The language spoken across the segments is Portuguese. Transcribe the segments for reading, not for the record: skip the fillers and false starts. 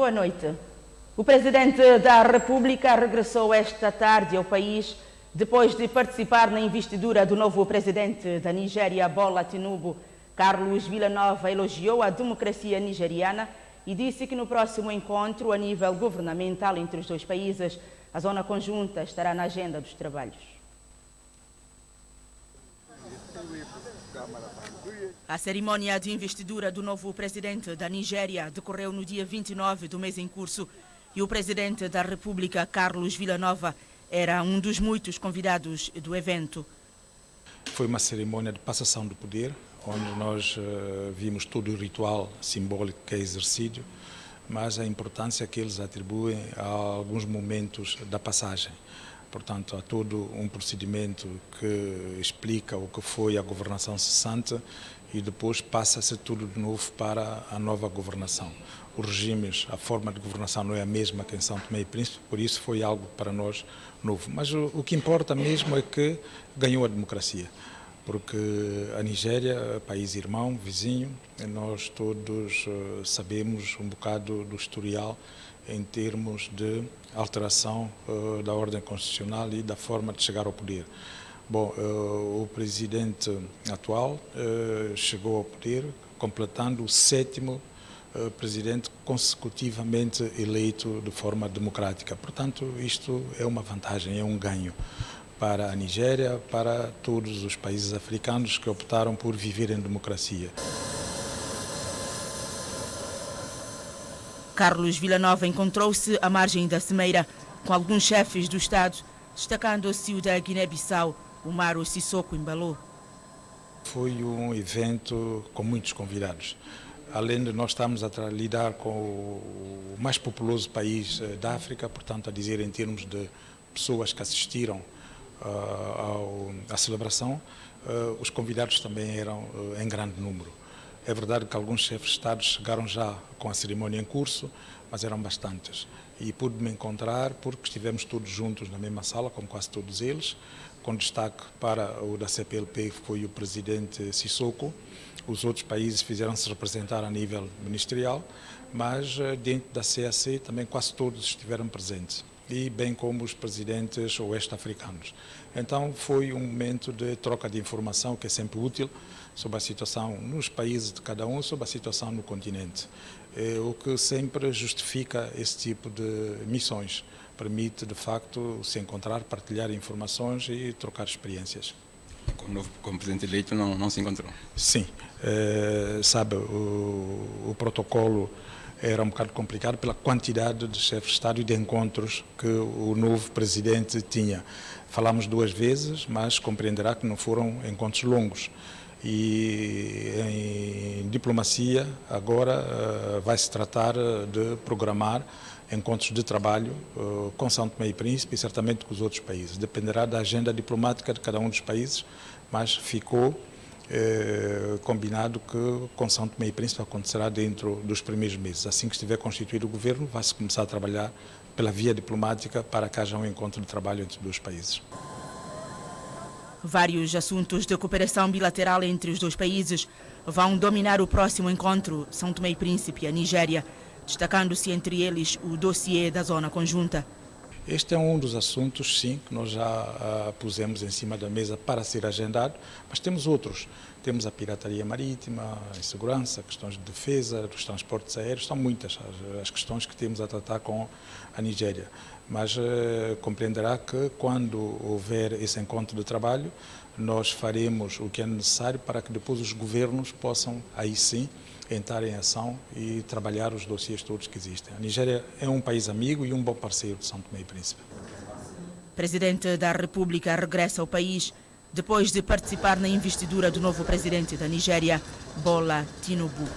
Boa noite. O Presidente da República regressou esta tarde ao país depois de participar na investidura do novo Presidente da Nigéria, Bola Tinubu. Carlos Villanova elogiou a democracia nigeriana e disse que no próximo encontro a nível governamental entre os dois países, a zona conjunta estará na agenda dos trabalhos. A cerimônia de investidura do novo presidente da Nigéria decorreu no dia 29 do mês em curso e o presidente da República, Carlos Villanova, era um dos muitos convidados do evento. Foi uma cerimônia de passação do poder, onde nós vimos todo o ritual simbólico que é exercido, mas a importância que eles atribuem a alguns momentos da passagem. Portanto, há todo um procedimento que explica o que foi a governação cessante e depois passa-se tudo de novo para a nova governação. Os regimes, a forma de governação não é a mesma que em São Tomé e Príncipe, por isso foi algo para nós novo. Mas o que importa mesmo é que ganhou a democracia, porque a Nigéria, país irmão, vizinho, nós todos sabemos um bocado do historial em termos de alteração da ordem constitucional e da forma de chegar ao poder. Bom, o presidente atual chegou ao poder completando o 7º presidente consecutivamente eleito de forma democrática. Portanto, isto é uma vantagem, é um ganho para a Nigéria, para todos os países africanos que optaram por viver em democracia. Carlos Villanova encontrou-se à margem da Cimeira com alguns chefes do Estado, destacando-se o da Guiné-Bissau, Umaru Sissoko Embalo. Foi um evento com muitos convidados. Além de nós estarmos a lidar com o mais populoso país da África, portanto, a dizer em termos de pessoas que assistiram à celebração, os convidados também eram em grande número. É verdade que alguns chefes de Estado chegaram já com a cerimônia em curso, mas eram bastantes. E pude-me encontrar porque estivemos todos juntos na mesma sala, como quase todos eles, com destaque para o da CPLP, que foi o presidente Sissoko. Os outros países fizeram-se representar a nível ministerial, mas dentro da CAC também quase todos estiveram presentes, e bem como os presidentes oeste-africanos. Então foi um momento de troca de informação que é sempre útil sobre a situação nos países de cada um, sobre a situação no continente. O que sempre justifica esse tipo de missões. Permite, de facto, se encontrar, partilhar informações e trocar experiências. Com o presidente eleito não se encontrou? Sim. Sabe, o protocolo era um bocado complicado pela quantidade de chefes de Estado e de encontros que o novo presidente tinha. Falámos 2 vezes, mas compreenderá que não foram encontros longos. E em diplomacia, agora vai-se tratar de programar encontros de trabalho com São Tomé e Príncipe e certamente com os outros países. Dependerá da agenda diplomática de cada um dos países, mas ficou combinado que com São Tomé e Príncipe acontecerá dentro dos primeiros meses. Assim que estiver constituído o governo, vai-se começar a trabalhar pela via diplomática para que haja um encontro de trabalho entre os 2 países. Vários assuntos de cooperação bilateral entre os 2 países vão dominar o próximo encontro São Tomé e Príncipe e a Nigéria, destacando-se entre eles o dossiê da zona conjunta. Este é um dos assuntos, sim, que nós já pusemos em cima da mesa para ser agendado, mas temos outros. Temos a pirataria marítima, a insegurança, questões de defesa, dos transportes aéreos, são muitas as questões que temos a tratar com a Nigéria. Mas compreenderá que quando houver esse encontro de trabalho, nós faremos o que é necessário para que depois os governos possam, aí sim, entrar em ação e trabalhar os dossiês todos que existem. A Nigéria é um país amigo e um bom parceiro de São Tomé e Príncipe. O Presidente da República regressa ao país depois de participar na investidura do novo presidente da Nigéria, Bola Tinubu.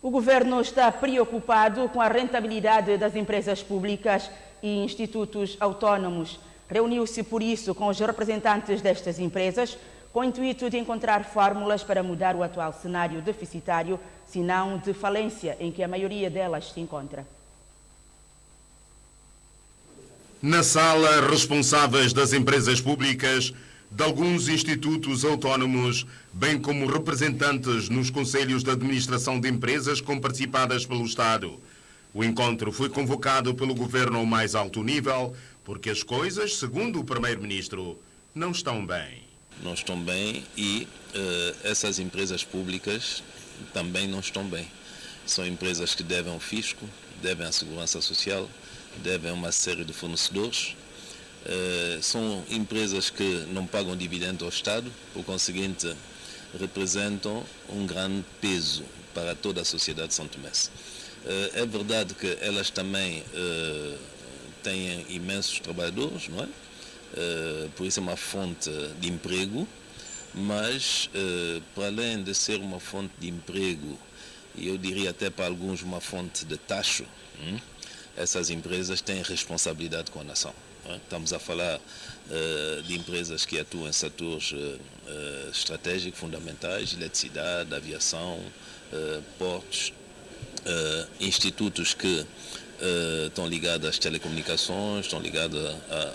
O governo está preocupado com a rentabilidade das empresas públicas e institutos autónomos. Reuniu-se, por isso, com os representantes destas empresas, com o intuito de encontrar fórmulas para mudar o atual cenário deficitário, se não de falência, em que a maioria delas se encontra. Na sala, responsáveis das empresas públicas de alguns institutos autónomos, bem como representantes nos conselhos de administração de empresas comparticipadas pelo Estado. O encontro foi convocado pelo governo ao mais alto nível, porque as coisas, segundo o primeiro-ministro, não estão bem. Não estão bem e essas empresas públicas também não estão bem. São empresas que devem ao fisco, devem à segurança social, devem a uma série de fornecedores. São empresas que não pagam dividendo ao Estado, por conseguinte, representam um grande peso para toda a sociedade são-tomense. É verdade que elas também têm imensos trabalhadores, não é? Por isso é uma fonte de emprego, mas para além de ser uma fonte de emprego, e eu diria até para alguns uma fonte de taxa, essas empresas têm responsabilidade com a nação. Estamos a falar de empresas que atuam em setores estratégicos fundamentais, eletricidade, aviação, portos, institutos que estão ligados às telecomunicações, estão ligados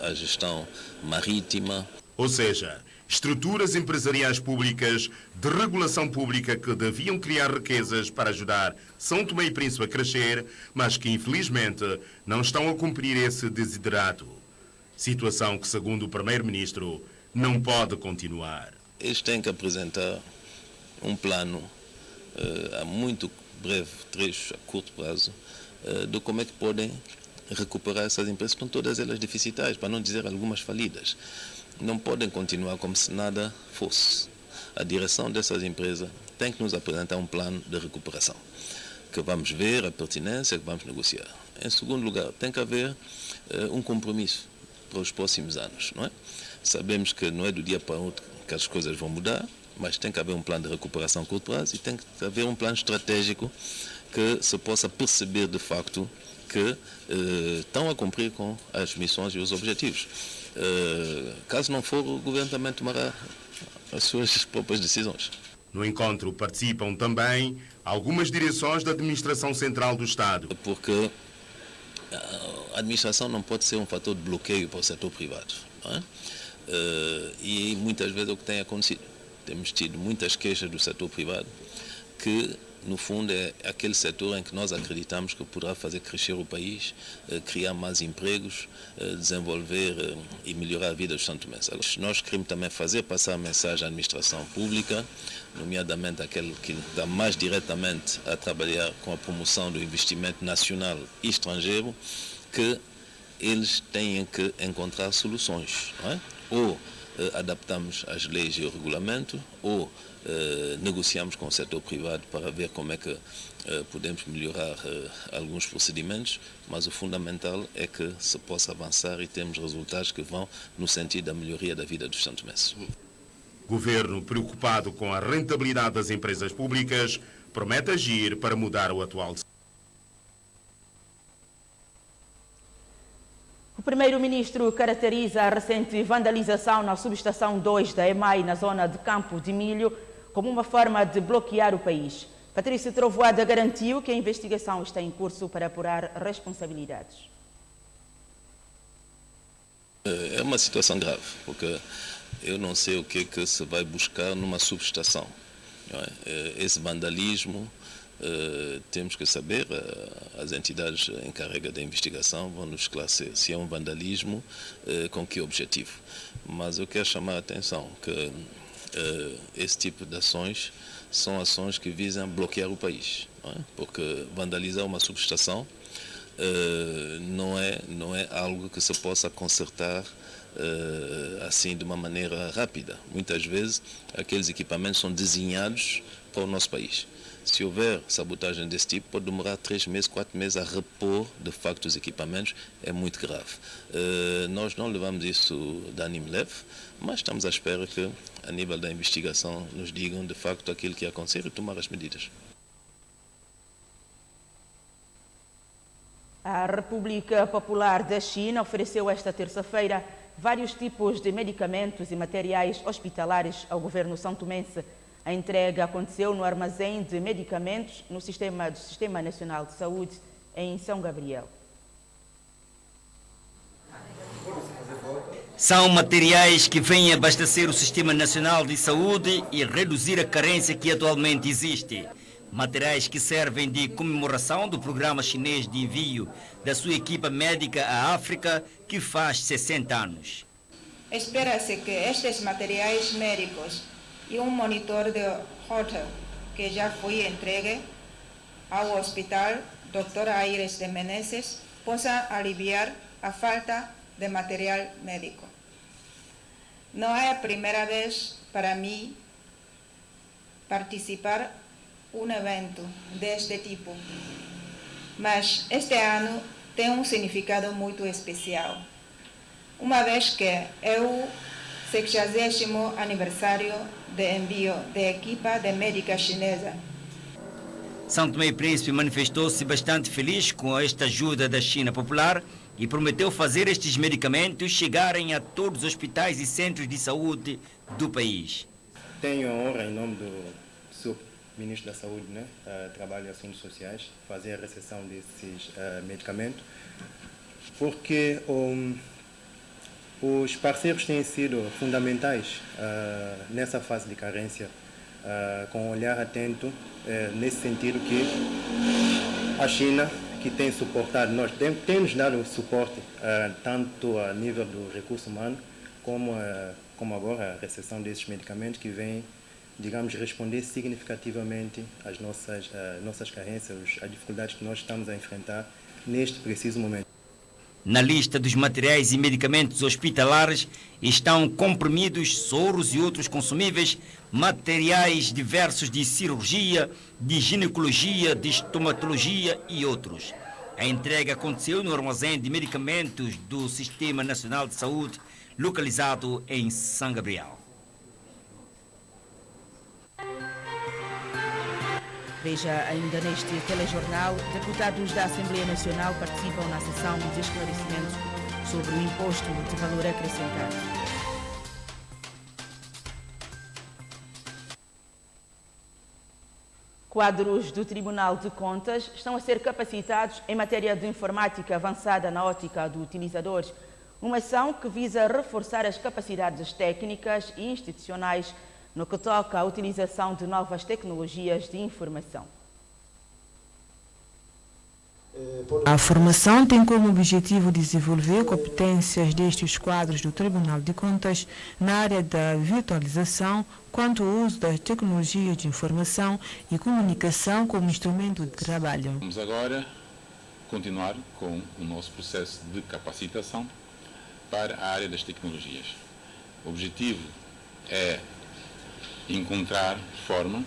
à gestão marítima. Ou seja, estruturas empresariais públicas de regulação pública que deviam criar riquezas para ajudar São Tomé e Príncipe a crescer, mas que infelizmente não estão a cumprir esse desiderato. Situação que, segundo o primeiro-ministro, não pode continuar. Eles têm que apresentar um plano a muito breve trecho, a curto prazo, de como é que podem recuperar essas empresas, com todas elas deficitárias, para não dizer algumas falidas. Não podem continuar como se nada fosse. A direção dessas empresas tem que nos apresentar um plano de recuperação, que vamos ver a pertinência, que vamos negociar. Em segundo lugar, tem que haver um compromisso para os próximos anos, não é? Sabemos que não é do dia para o outro que as coisas vão mudar, mas tem que haver um plano de recuperação a curto prazo e tem que haver um plano estratégico que se possa perceber de facto que estão a cumprir com as missões e os objetivos. Caso não for, o governo também tomará as suas próprias decisões. No encontro participam também algumas direções da Administração Central do Estado. Porque a administração não pode ser um fator de bloqueio para o setor privado, não é? E muitas vezes é o que tem acontecido. Temos tido muitas queixas do setor privado que, no fundo, é aquele setor em que nós acreditamos que poderá fazer crescer o país, criar mais empregos, desenvolver e melhorar a vida dos santomenses. Nós queremos também fazer passar a mensagem à administração pública, nomeadamente aquele que está mais diretamente a trabalhar com a promoção do investimento nacional e estrangeiro, que eles têm que encontrar soluções, não é? Ou adaptamos as leis e o regulamento, ou negociamos com o setor privado para ver como é que podemos melhorar alguns procedimentos, mas o fundamental é que se possa avançar e temos resultados que vão no sentido da melhoria da vida dos santomenses. Governo preocupado com a rentabilidade das empresas públicas promete agir para mudar o atual. O primeiro-ministro caracteriza a recente vandalização na subestação 2 da EMAI, na zona de Campo de Milho, como uma forma de bloquear o país. Patrícia Trovoada garantiu que a investigação está em curso para apurar responsabilidades. É uma situação grave, porque eu não sei o que é que se vai buscar numa subestação. Não é? Esse vandalismo, temos que saber, as entidades encarregadas da investigação vão nos esclarecer se é um vandalismo, com que objetivo. Mas eu quero chamar a atenção que esse tipo de ações são ações que visam bloquear o país, não é? Porque vandalizar uma subestação não é algo que se possa consertar assim de uma maneira rápida. Muitas vezes aqueles equipamentos são desenhados para o nosso país. Se houver sabotagem desse tipo, pode demorar 3 meses, 4 meses a repor, de facto, os equipamentos. É muito grave. Nós não levamos isso de ânimo leve, mas estamos à espera que, a nível da investigação, nos digam, de facto, aquilo que ia acontecer e tomar as medidas. A República Popular da China ofereceu esta terça-feira vários tipos de medicamentos e materiais hospitalares ao governo santomense. A entrega aconteceu no armazém de medicamentos do Sistema Nacional de Saúde, em São Gabriel. São materiais que vêm abastecer o Sistema Nacional de Saúde e reduzir a carência que atualmente existe. Materiais que servem de comemoração do programa chinês de envio da sua equipa médica à África, que faz 60 anos. Espera-se que estes materiais médicos e um monitor de Holter, que já foi entregue ao Hospital Dr. Aires de Menezes, possam aliviar a falta de material médico. Não é a primeira vez para mim participar um evento deste tipo, mas este ano tem um significado muito especial, uma vez que é o 60º aniversário de envio da equipa de médica chinesa. São Tomé e Príncipe manifestou-se bastante feliz com esta ajuda da China Popular e prometeu fazer estes medicamentos chegarem a todos os hospitais e centros de saúde do país. Tenho a honra, em nome do Sr. Ministro da Saúde, Trabalho e Assuntos Sociais, fazer a recepção desses medicamentos, porque os parceiros têm sido fundamentais nessa fase de carência, com um olhar atento, nesse sentido que a China, que tem suportado, tem nos dado suporte, tanto a nível do recurso humano, como agora a recepção desses medicamentos que vêm, digamos, responder significativamente às nossas carências, às dificuldades que nós estamos a enfrentar neste preciso momento. Na lista dos materiais e medicamentos hospitalares estão comprimidos, soros e outros consumíveis, materiais diversos de cirurgia, de ginecologia, de estomatologia e outros. A entrega aconteceu no armazém de medicamentos do Sistema Nacional de Saúde, localizado em São Gabriel. Veja ainda neste telejornal, deputados da Assembleia Nacional participam na sessão de esclarecimento sobre o imposto de valor acrescentado. Quadros do Tribunal de Contas estão a ser capacitados em matéria de informática avançada na ótica do utilizador, uma ação que visa reforçar as capacidades técnicas e institucionais no que toca à utilização de novas tecnologias de informação. A formação tem como objetivo desenvolver competências destes quadros do Tribunal de Contas na área da virtualização quanto ao uso das tecnologias de informação e comunicação como instrumento de trabalho. Vamos agora continuar com o nosso processo de capacitação para a área das tecnologias. O objetivo é encontrar forma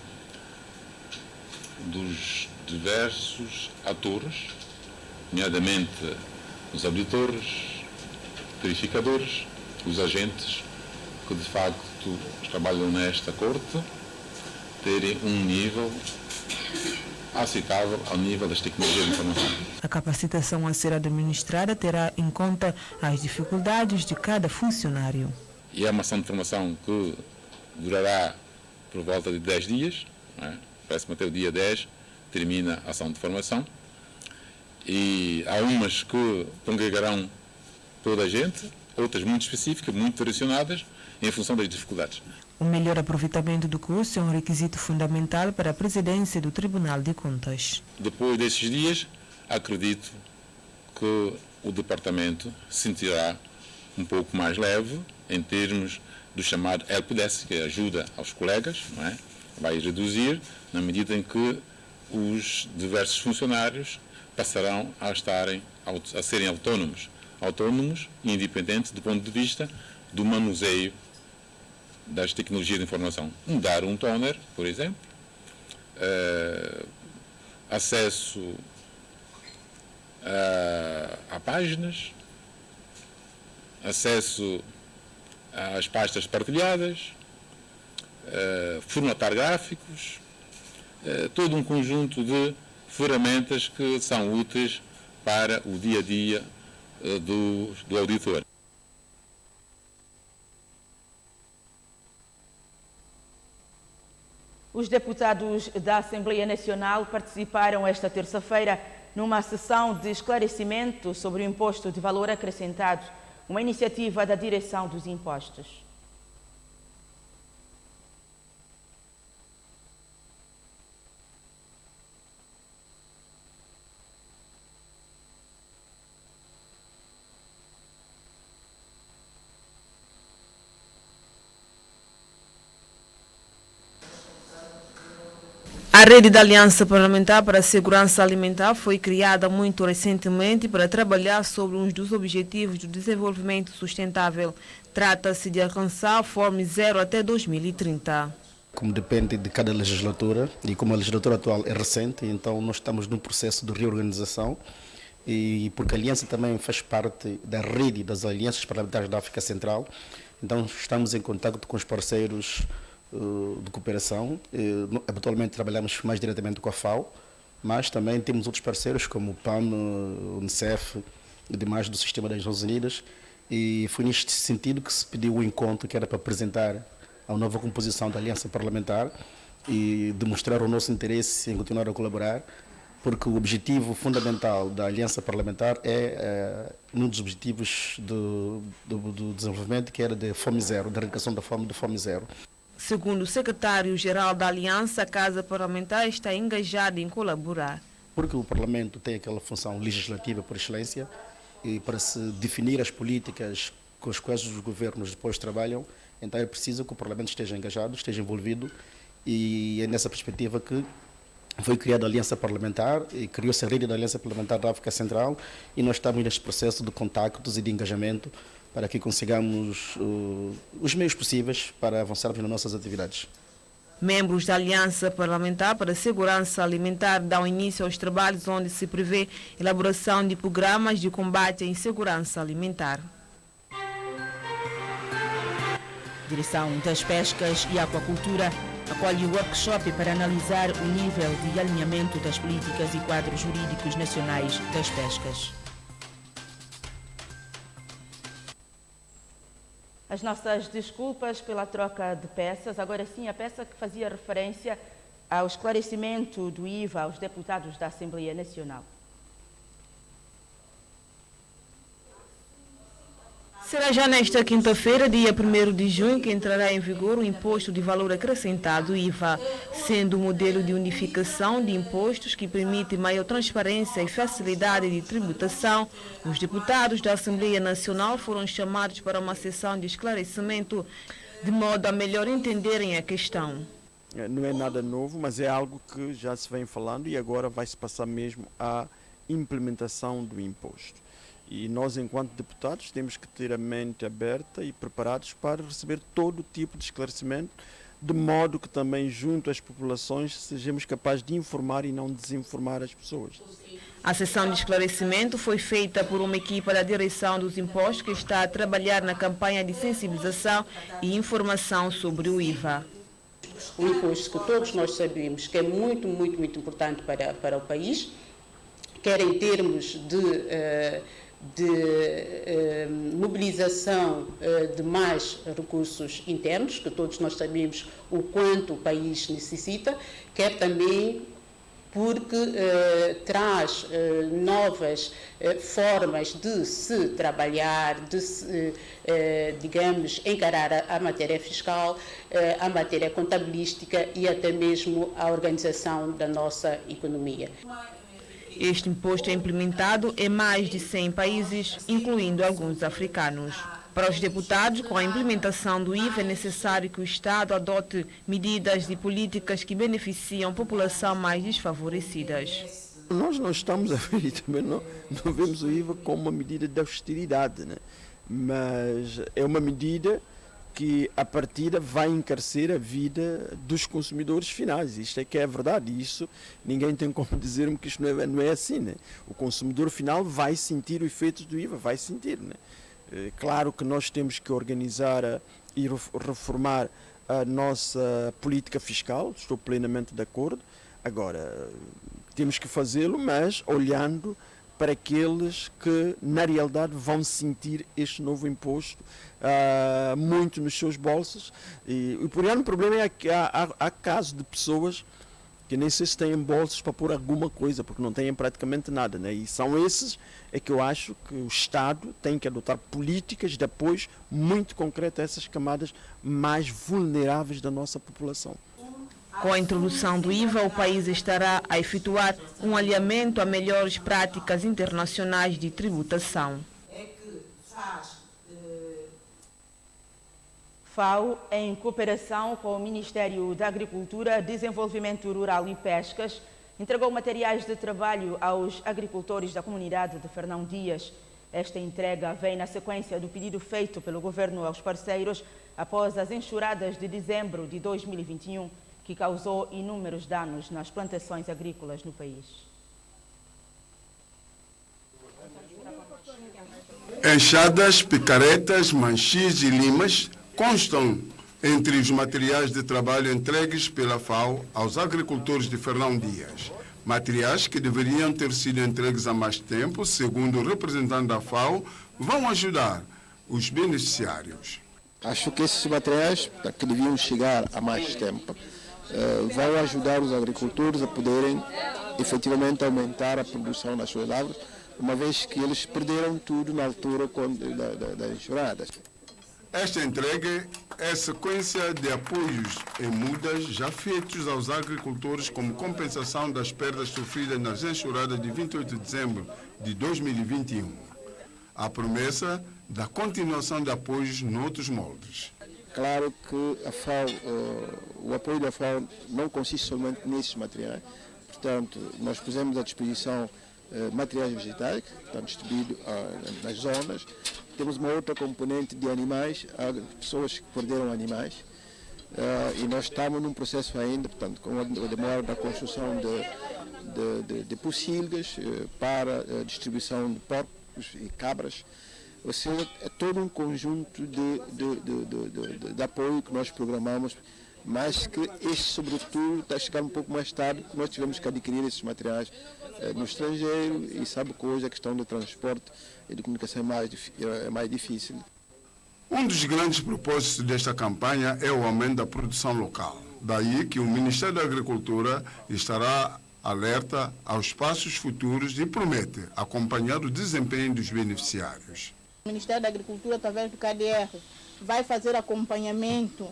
dos diversos atores, nomeadamente os auditores, verificadores, os agentes que de facto trabalham nesta corte, terem um nível aceitável ao nível das tecnologias de informação. A capacitação a ser administrada terá em conta as dificuldades de cada funcionário. E é uma ação de formação que durará por volta de 10 dias, parece-me até o dia 10 termina a ação de formação, e há umas que congregarão toda a gente, outras muito específicas, muito direcionadas, em função das dificuldades. O melhor aproveitamento do curso é um requisito fundamental para a presidência do Tribunal de Contas. Depois desses dias, acredito que o departamento se sentirá um pouco mais leve em termos do chamado helpdesk, que é ajuda aos colegas, vai reduzir na medida em que os diversos funcionários passarão a serem autónomos e independentes do ponto de vista do manuseio das tecnologias de informação. Dar um toner, por exemplo, acesso a páginas, acesso às pastas partilhadas, formatar gráficos, todo um conjunto de ferramentas que são úteis para o dia a dia do auditor. Os deputados da Assembleia Nacional participaram esta terça-feira numa sessão de esclarecimento sobre o imposto de valor acrescentado, uma iniciativa da Direção dos Impostos. A Rede da Aliança Parlamentar para a Segurança Alimentar foi criada muito recentemente para trabalhar sobre um dos objetivos do desenvolvimento sustentável. Trata-se de alcançar a Fome Zero até 2030. Como depende de cada legislatura, e como a legislatura atual é recente, então nós estamos num processo de reorganização, e porque a Aliança também faz parte da rede das alianças parlamentares da África Central, então estamos em contato com os parceiros de cooperação. Habitualmente trabalhamos mais diretamente com a FAO, mas também temos outros parceiros como o PAM, o UNICEF e demais do sistema das Nações Unidas, e foi neste sentido que se pediu o encontro, que era para apresentar a nova composição da Aliança Parlamentar e demonstrar o nosso interesse em continuar a colaborar, porque o objetivo fundamental da Aliança Parlamentar é um dos objetivos do desenvolvimento, que era de fome zero, da erradicação da fome, de fome zero. Segundo o secretário-geral da Aliança, a Casa Parlamentar está engajada em colaborar. Porque o Parlamento tem aquela função legislativa por excelência, e para se definir as políticas com as quais os governos depois trabalham, então é preciso que o Parlamento esteja engajado, esteja envolvido, e é nessa perspectiva que foi criada a Aliança Parlamentar e criou-se a Rede da Aliança Parlamentar da África Central, e nós estamos neste processo de contactos e de engajamento para que consigamos os meios possíveis para avançarmos nas nossas atividades. Membros da Aliança Parlamentar para a Segurança Alimentar dão início aos trabalhos onde se prevê elaboração de programas de combate à insegurança alimentar. Direção das Pescas e Aquacultura acolhe o workshop para analisar o nível de alinhamento das políticas e quadros jurídicos nacionais das pescas. As nossas desculpas pela troca de peças. Agora sim, a peça que fazia referência ao esclarecimento do IVA aos deputados da Assembleia Nacional. Será já nesta quinta-feira, dia 1º de junho, que entrará em vigor o Imposto de Valor Acrescentado, IVA, sendo um modelo de unificação de impostos que permite maior transparência e facilidade de tributação. Os deputados da Assembleia Nacional foram chamados para uma sessão de esclarecimento, de modo a melhor entenderem a questão. Não é nada novo, mas é algo que já se vem falando e agora vai se passar mesmo à implementação do imposto. E nós, enquanto deputados, temos que ter a mente aberta e preparados para receber todo tipo de esclarecimento, de modo que também, junto às populações, sejamos capazes de informar e não desinformar as pessoas. A sessão de esclarecimento foi feita por uma equipa da Direção dos Impostos que está a trabalhar na campanha de sensibilização e informação sobre o IVA. Um imposto que todos nós sabemos que é muito importante para o país, quer em termos de mobilização de mais recursos internos, que todos nós sabemos o quanto o país necessita, quer também porque traz novas formas de se trabalhar, de se, digamos, encarar a matéria fiscal, a matéria contabilística e até mesmo a organização da nossa economia. Este imposto é implementado em mais de 100 países, incluindo alguns africanos. Para os deputados, com a implementação do IVA, é necessário que o Estado adote medidas e políticas que beneficiam a população mais desfavorecidas. Nós não estamos a ver, também não vemos o IVA como uma medida de austeridade, né? Mas é uma medida que, a partida, vai encarecer a vida dos consumidores finais. Isto é que é verdade. Isso, ninguém tem como dizer-me que isto não é assim, né? O consumidor final vai sentir os efeitos do IVA, vai sentir, né? Claro que nós temos que organizar e reformar a nossa política fiscal, estou plenamente de acordo. Agora, temos que fazê-lo, mas olhando para aqueles que, na realidade, vão sentir este novo imposto muito nos seus bolsos. E por aí o problema é que há casos de pessoas que nem sei se têm bolsos para pôr alguma coisa, porque não têm praticamente nada, né? E são esses é que eu acho que o Estado tem que adotar políticas de apoio muito concretas a essas camadas mais vulneráveis da nossa população. Com a introdução do IVA, o país estará a efetuar um alinhamento a melhores práticas internacionais de tributação. FAO, em cooperação com o Ministério da Agricultura, Desenvolvimento Rural e Pescas, entregou materiais de trabalho aos agricultores da comunidade de Fernão Dias. Esta entrega vem na sequência do pedido feito pelo governo aos parceiros após as enxurradas de dezembro de 2021, que causou inúmeros danos nas plantações agrícolas no país. Enxadas, picaretas, manchis e limas constam entre os materiais de trabalho entregues pela FAO aos agricultores de Fernão Dias. Materiais que deveriam ter sido entregues há mais tempo, segundo o representante da FAO, vão ajudar os beneficiários. Acho que esses materiais que deviam chegar há mais tempo vão ajudar os agricultores a poderem efetivamente aumentar a produção das suas lavras, uma vez que eles perderam tudo na altura das enxurradas. Esta entrega é sequência de apoios em mudas já feitos aos agricultores como compensação das perdas sofridas nas enxurradas de 28 de dezembro de 2021. A promessa da continuação de apoios noutros moldes. Claro que a FAO, o apoio da FAO não consiste somente nesses materiais. Portanto, nós pusemos à disposição materiais vegetais, que estão distribuídos nas zonas. Temos uma outra componente de animais, há pessoas que perderam animais, e nós estamos num processo ainda, portanto, com a demora da construção de pocilgas para a distribuição de porcos e cabras. Ou seja, é todo um conjunto de apoio que nós programamos, mas que este, sobretudo, está a chegar um pouco mais tarde, porque nós tivemos que adquirir esses materiais no estrangeiro, e sabe que hoje a questão do transporte e de comunicação é mais difícil. Um dos grandes propósitos desta campanha é o aumento da produção local. Daí que o Ministério da Agricultura estará alerta aos passos futuros e promete acompanhar o desempenho dos beneficiários. O Ministério da Agricultura, através do KDR, vai fazer acompanhamento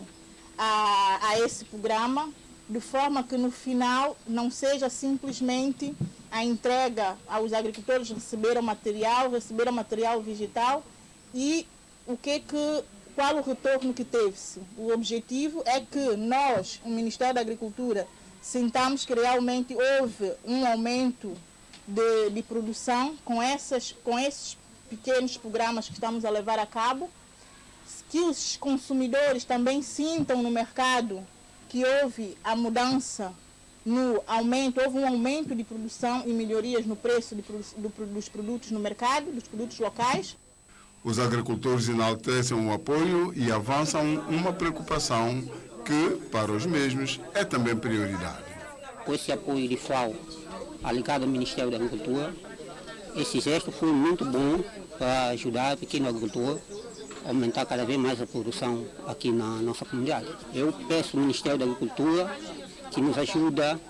a esse programa, de forma que no final não seja simplesmente a entrega aos agricultores receberam material vegetal e qual o retorno que teve-se. O objetivo é que nós, o Ministério da Agricultura, sintamos que realmente houve um aumento de produção com esses pequenos programas que estamos a levar a cabo, que os consumidores também sintam no mercado que houve a mudança no aumento, houve um aumento de produção e melhorias no preço dos produtos no mercado, dos produtos locais. Os agricultores enaltecem o apoio e avançam uma preocupação que, para os mesmos, é também prioridade. Com esse apoio de FAO, ligado ao Ministério da Agricultura, esse gesto foi muito bom para ajudar o pequeno agricultor a aumentar cada vez mais a produção aqui na nossa comunidade. Eu peço ao Ministério da Agricultura que nos ajuda,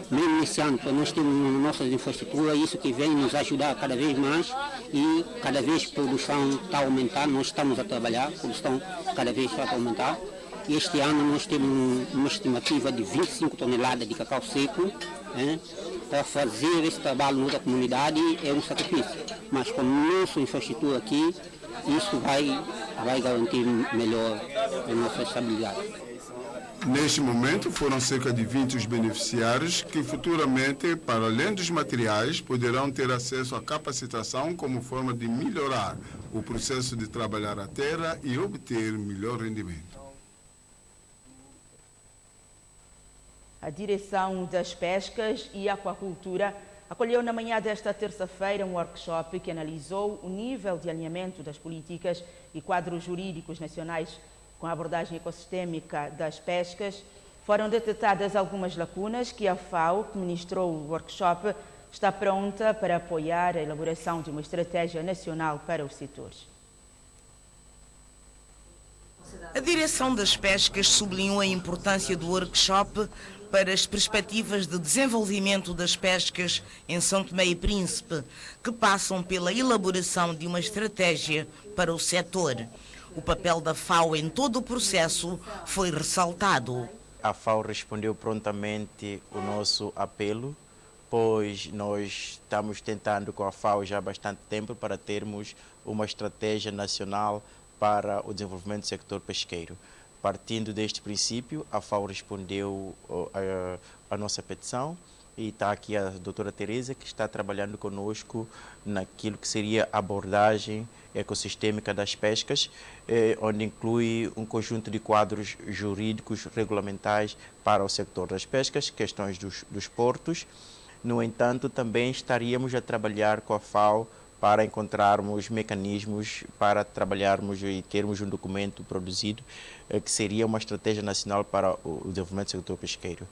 mesmo nesse ano, para nós termos nossas infraestruturas, isso que vem nos ajudar cada vez mais e cada vez a produção está a aumentar, nós estamos a trabalhar, a produção cada vez está a aumentar. E este ano nós temos uma estimativa de 25 toneladas de cacau seco, para fazer esse trabalho na outra comunidade é um sacrifício, mas com a nossa infraestrutura aqui, isso vai garantir melhor a nossa estabilidade. Neste momento, foram cerca de 20 os beneficiários que futuramente, para além dos materiais, poderão ter acesso à capacitação como forma de melhorar o processo de trabalhar a terra e obter melhor rendimento. A Direção das Pescas e Aquacultura acolheu na manhã desta terça-feira um workshop que analisou o nível de alinhamento das políticas e quadros jurídicos nacionais com a abordagem ecossistêmica das pescas. Foram detectadas algumas lacunas que a FAO, que ministrou o workshop, está pronta para apoiar a elaboração de uma estratégia nacional para os setores. A Direção das Pescas sublinhou a importância do workshop para as perspectivas de desenvolvimento das pescas em São Tomé e Príncipe, que passam pela elaboração de uma estratégia para o setor. O papel da FAO em todo o processo foi ressaltado. A FAO respondeu prontamente o nosso apelo, pois nós estamos tentando com a FAO já há bastante tempo para termos uma estratégia nacional para o desenvolvimento do sector pesqueiro. Partindo deste princípio, a FAO respondeu a nossa petição e está aqui a doutora Teresa, que está trabalhando conosco naquilo que seria a abordagem ecossistêmica das pescas, onde inclui um conjunto de quadros jurídicos regulamentais para o sector das pescas, questões dos portos. No entanto, também estaríamos a trabalhar com a FAO para encontrarmos mecanismos para trabalharmos e termos um documento produzido que seria uma estratégia nacional para o desenvolvimento do setor pesqueiro.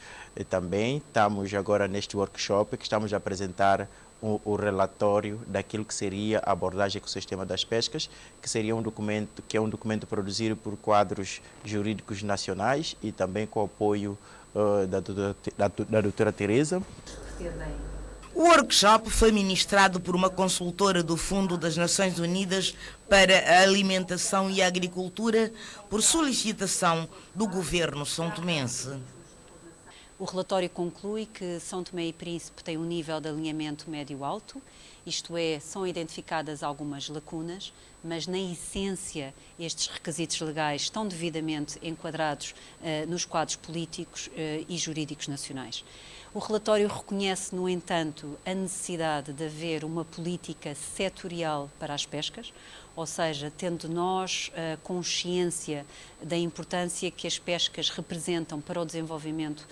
Também estamos agora neste workshop que estamos a apresentar o relatório daquilo que seria a abordagem ecossistema das pescas, que seria um documento produzido por quadros jurídicos nacionais e também com o apoio da doutora Teresa. O workshop foi ministrado por uma consultora do Fundo das Nações Unidas para a Alimentação e a Agricultura, por solicitação do governo são-tomense. O relatório conclui que São Tomé e Príncipe tem um nível de alinhamento médio-alto, isto é, são identificadas algumas lacunas, mas na essência estes requisitos legais estão devidamente enquadrados nos quadros políticos e jurídicos nacionais. O relatório reconhece, no entanto, a necessidade de haver uma política setorial para as pescas, ou seja, tendo nós consciência da importância que as pescas representam para o desenvolvimento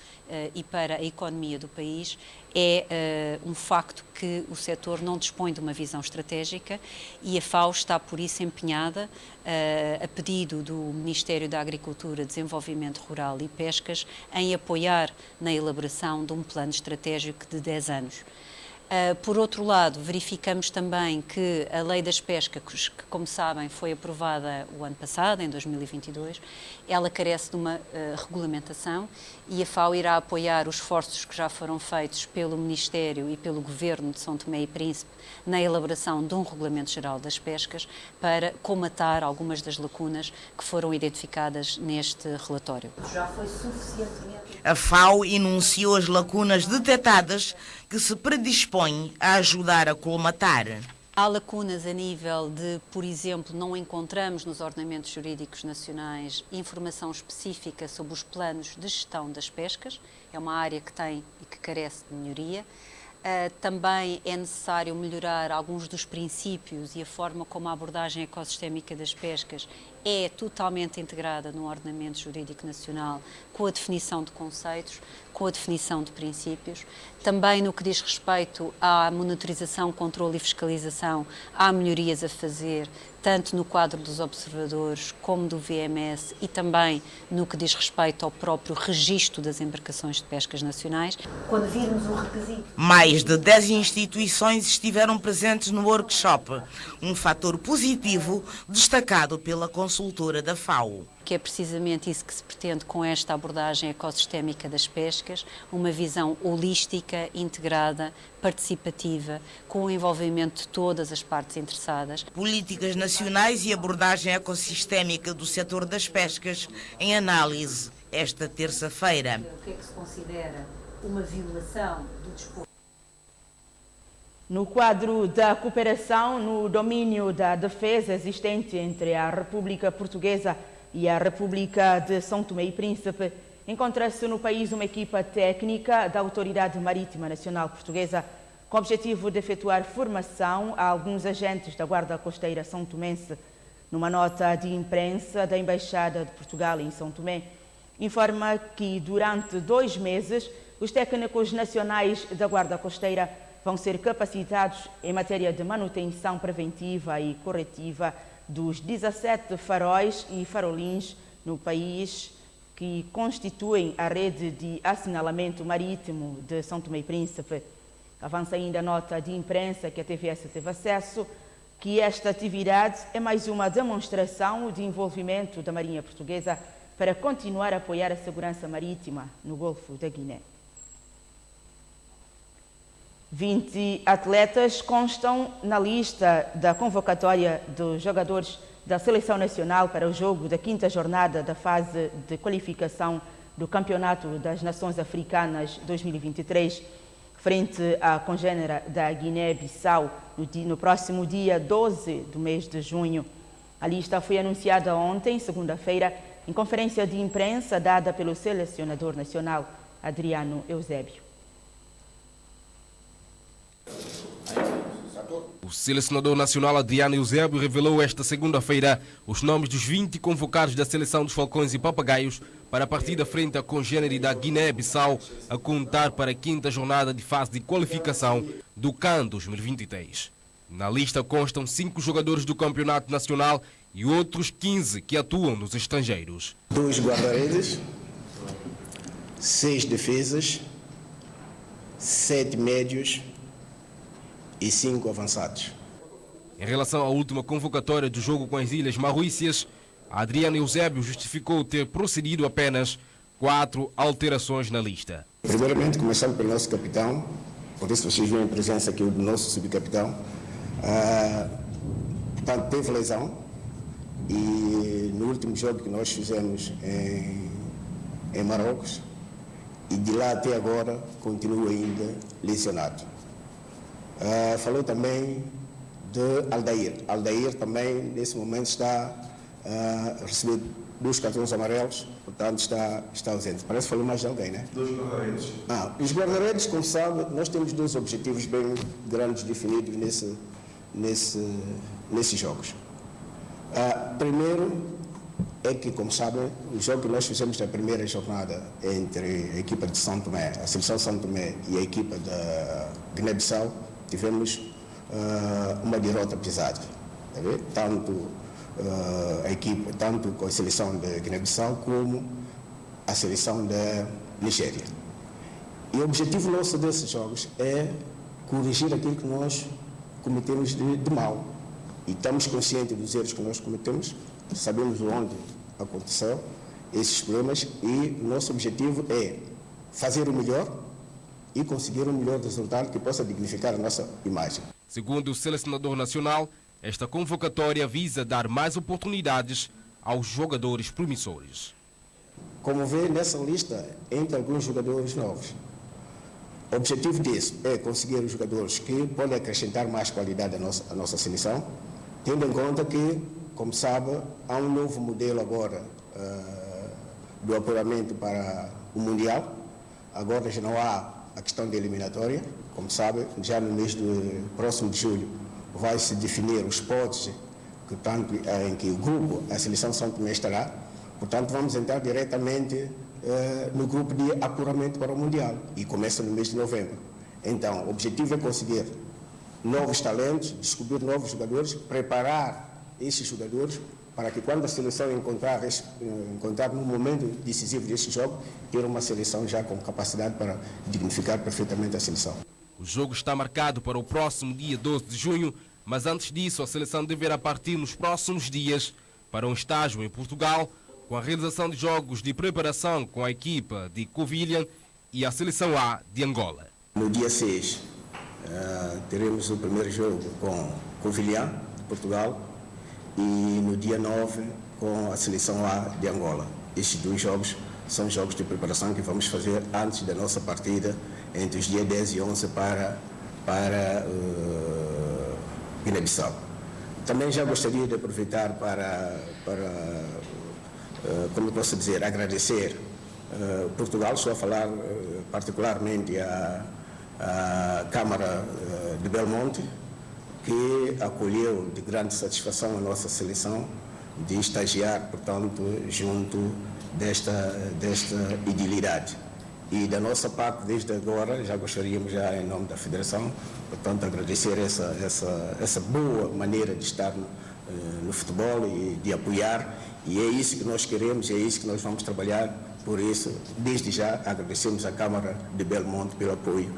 e para a economia do país, é um facto que o setor não dispõe de uma visão estratégica e a FAO está, por isso, empenhada, a pedido do Ministério da Agricultura, Desenvolvimento Rural e Pescas, em apoiar na elaboração de um plano estratégico de 10 anos. Por outro lado, verificamos também que a Lei das Pescas, que como sabem foi aprovada o ano passado, em 2022, ela carece de uma regulamentação e a FAO irá apoiar os esforços que já foram feitos pelo Ministério e pelo Governo de São Tomé e Príncipe na elaboração de um Regulamento Geral das Pescas para comatar algumas das lacunas que foram identificadas neste relatório. Já foi suficientemente... A FAO enunciou as lacunas detectadas que se predispõe a ajudar a colmatar. Há lacunas a nível de, por exemplo, não encontramos nos ordenamentos jurídicos nacionais informação específica sobre os planos de gestão das pescas, é uma área que tem e que carece de melhoria. Também é necessário melhorar alguns dos princípios e a forma como a abordagem ecossistémica das pescas é totalmente integrada no ordenamento jurídico nacional, com a definição de conceitos, com a definição de princípios. Também no que diz respeito à monitorização, controle e fiscalização, há melhorias a fazer, tanto no quadro dos observadores como do VMS e também no que diz respeito ao próprio registro das embarcações de pescas nacionais. Quando virmos o requisito... Mais de 10 instituições estiveram presentes no workshop, um fator positivo destacado pela consultora da FAO. Que é precisamente isso que se pretende com esta abordagem ecossistémica das pescas, uma visão holística, integrada, participativa, com o envolvimento de todas as partes interessadas. Políticas nacionais e abordagem ecossistémica do setor das pescas em análise esta terça-feira. O que é que se considera uma violação do desporto? No quadro da cooperação no domínio da defesa existente entre a República Portuguesa e a República de São Tomé e Príncipe, encontra-se no país uma equipa técnica da Autoridade Marítima Nacional Portuguesa com o objetivo de efetuar formação a alguns agentes da Guarda Costeira São Tomense. Numa nota de imprensa da Embaixada de Portugal em São Tomé, informa que durante 2 meses os técnicos nacionais da Guarda Costeira vão ser capacitados em matéria de manutenção preventiva e corretiva dos 17 faróis e farolins no país que constituem a rede de assinalamento marítimo de São Tomé e Príncipe. Avança ainda a nota de imprensa que a TVS teve acesso que esta atividade é mais uma demonstração de envolvimento da Marinha Portuguesa para continuar a apoiar a segurança marítima no Golfo da Guiné. 20 atletas constam na lista da convocatória dos jogadores da Seleção Nacional para o jogo da 5ª jornada da fase de qualificação do Campeonato das Nações Africanas 2023, frente à congênera da Guiné-Bissau, no próximo dia 12 do mês de junho. A lista foi anunciada ontem, segunda-feira, em conferência de imprensa dada pelo selecionador nacional, Adriano Eusébio. O selecionador nacional Adriano Eusébio revelou esta segunda-feira os nomes dos 20 convocados da seleção dos Falcões e Papagaios para a partida frente à congênere da Guiné-Bissau, a contar para a 5ª jornada de fase de qualificação do CAN 2023. Na lista constam 5 jogadores do campeonato nacional e outros 15 que atuam nos estrangeiros. 2 guarda-redes, 6 defesas, 7 médios e 5 avançados. Em relação à última convocatória do jogo com as Ilhas Mauritius, Adriano Eusébio justificou ter procedido apenas 4 alterações na lista. Primeiramente, começando pelo nosso capitão, por isso vocês veem a presença aqui do nosso subcapitão. Portanto, teve lesão e no último jogo que nós fizemos em Marrocos, e de lá até agora continua ainda lesionado. Falou também de Aldair. Aldair também, nesse momento, está a receber 2 cartões amarelos, portanto está ausente. Parece que falou mais de alguém, né? 2 guarda-redes. Os guarda-redes, como sabe, nós temos 2 objetivos bem grandes definidos nesses jogos. Primeiro é que, como sabem, o jogo que nós fizemos na primeira jornada entre a equipa de São Tomé, a seleção de São Tomé e a equipa da Guiné-Bissau, tivemos uma derrota pesada, tá vendo? Tanto com a seleção da Guiné-Bissau como a seleção da Nigéria. E o objetivo nosso desses jogos é corrigir aquilo que nós cometemos de mal. E estamos conscientes dos erros que nós cometemos, sabemos onde aconteceu esses problemas e o nosso objetivo é fazer o melhor e conseguir um melhor resultado que possa dignificar a nossa imagem. Segundo o selecionador nacional, esta convocatória visa dar mais oportunidades aos jogadores promissores. Como vê nessa lista, entre alguns jogadores novos. O objetivo disso é conseguir os jogadores que podem acrescentar mais qualidade à nossa seleção, tendo em conta que, como sabe, há um novo modelo agora do apuramento para o Mundial. Agora já não há a questão da eliminatória. Como sabe, já no mês próximo de julho vai se definir os potes em que o grupo, a seleção de São Tomé estará. Portanto, vamos entrar diretamente no grupo de apuramento para o Mundial e começa no mês de novembro. Então, o objetivo é conseguir novos talentos, descobrir novos jogadores, preparar esses jogadores para que quando a seleção encontrar no momento decisivo deste jogo, ter uma seleção já com capacidade para dignificar perfeitamente a seleção. O jogo está marcado para o próximo dia 12 de junho, mas antes disso a seleção deverá partir nos próximos dias para um estágio em Portugal, com a realização de jogos de preparação com a equipa de Covilhã e a seleção A de Angola. No dia 6 teremos o primeiro jogo com Covilhã, de Portugal, e no dia 9 com a seleção A de Angola. Estes 2 jogos são jogos de preparação que vamos fazer antes da nossa partida, entre os dias 10 e 11 para Guiné-Bissau. Também já gostaria de aproveitar para como posso dizer, agradecer Portugal, só a falar particularmente a Câmara de Belmonte, que acolheu de grande satisfação a nossa seleção de estagiar, portanto, junto desta idilidade. E da nossa parte, desde agora, já gostaríamos, já em nome da Federação, portanto, agradecer essa boa maneira de estar no futebol e de apoiar, e é isso que nós queremos, é isso que nós vamos trabalhar. Por isso, desde já, agradecemos à Câmara de Belmonte pelo apoio.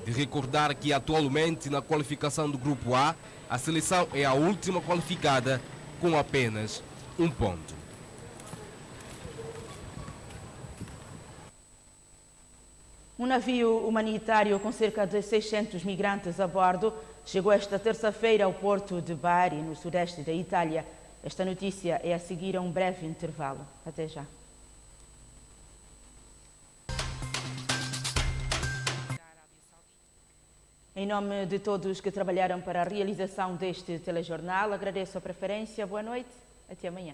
De recordar que atualmente na qualificação do Grupo A, a seleção é a última qualificada com apenas 1 ponto. Um navio humanitário com cerca de 600 migrantes a bordo chegou esta terça-feira ao porto de Bari, no sudeste da Itália. Esta notícia é a seguir a um breve intervalo. Até já. Em nome de todos que trabalharam para a realização deste telejornal, agradeço a preferência. Boa noite. Até amanhã.